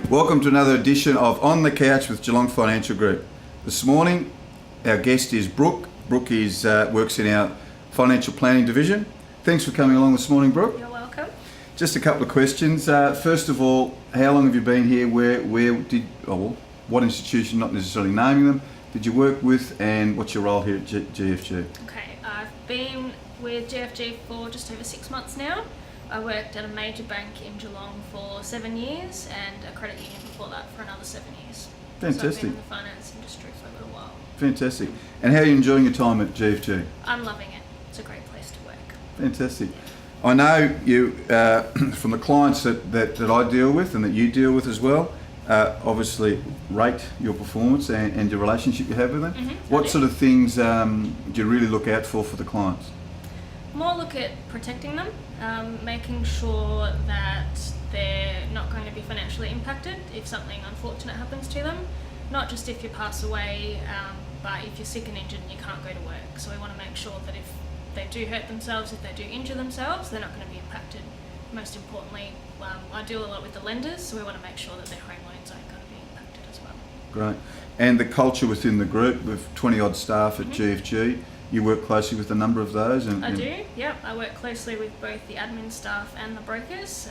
Welcome to another edition of On the Couch with Geelong Financial Group. This morning, our guest is Brooke. Brooke works in our financial planning division. Thanks for coming along this morning, Brooke. You're welcome. Just a couple of questions. First of all, how long have you been here? What institution, not necessarily naming them, did you work with, and what's your role here at GFG? Okay, I've been with GFG for just over 6 months now. I worked at a major bank in Geelong for 7 years and a credit union before that for another 7 years. Fantastic. So I've been in the finance industry for a little while. Fantastic. And how are you enjoying your time at GFG? I'm loving it. It's a great place to work. Fantastic. I know you, from the clients that I deal with and that you deal with as well, obviously rate your performance and your relationship you have with them. What sort of things do you really look out for the clients? More look at protecting them, making sure that they're not going to be financially impacted if something unfortunate happens to them. Not just if you pass away, but if you're sick and injured and you can't go to work. So we want to make sure that if they do hurt themselves, if they do injure themselves, they're not going to be impacted. Most importantly, I deal a lot with the lenders, so we want to make sure that their home loans aren't going to be impacted as well. Great. And the culture within the group, with 20 odd staff at GFG, you work closely with a number of those? I do, yep. I work closely with both the admin staff and the brokers.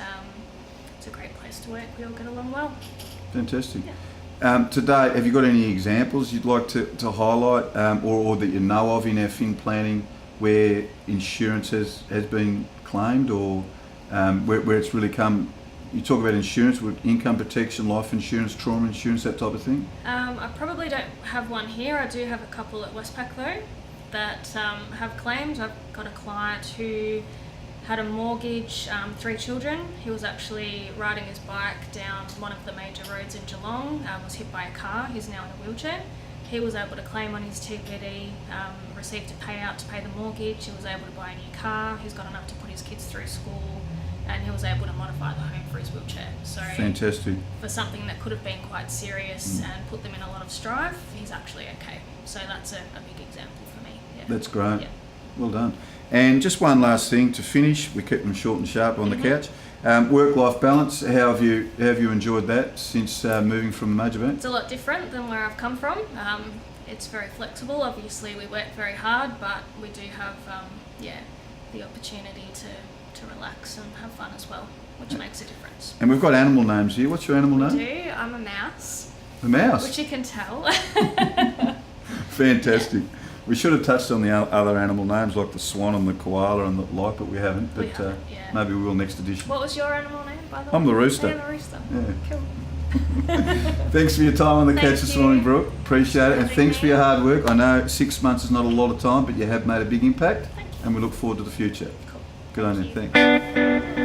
It's a great place to work. We all get along well. Fantastic. Yeah. Today, have you got any examples you'd like to highlight or that you know of in our fin planning where insurance has been claimed or where it's really come? You talk about insurance with income protection, life insurance, trauma insurance, that type of thing? I probably don't have one here. I do have a couple at Westpac though that have claims. I've got a client who had a mortgage, 3 children. He was actually riding his bike down one of the major roads in Geelong, was hit by a car. He's now in a wheelchair. He was able to claim on his TPD, received a payout to pay the mortgage. He was able to buy a new car. He's got enough to put his kids through school, and he was able to modify the home for his wheelchair. So fantastic. For something that could have been quite serious and put them in a lot of strife, he's actually okay. So that's a big example for me. Yeah. That's great. Yeah. Well done. And just one last thing to finish, we keep them short and sharp on the couch. Work-life balance, how have you enjoyed that since moving from a major bank? It's a lot different than where I've come from. It's very flexible. Obviously we work very hard, but we do have the opportunity to relax and have fun as well, which makes a difference. And we've got animal names here. What's your animal name? I do. I'm a mouse. A mouse? Which you can tell. Fantastic. We should have touched on the other animal names like the swan and the koala and the like, but we haven't. But maybe we will next edition. What was your animal name, by the way? I'm the rooster. Yeah, the rooster. Yeah. Cool. Thanks for your time on the Thank couch this you. morning, Brooke. Appreciate it. And thanks for your me. hard work. I know 6 months is not a lot of time, but you have made a big impact. Thank you. And we look forward to the future. Cool. Good on you. Thanks.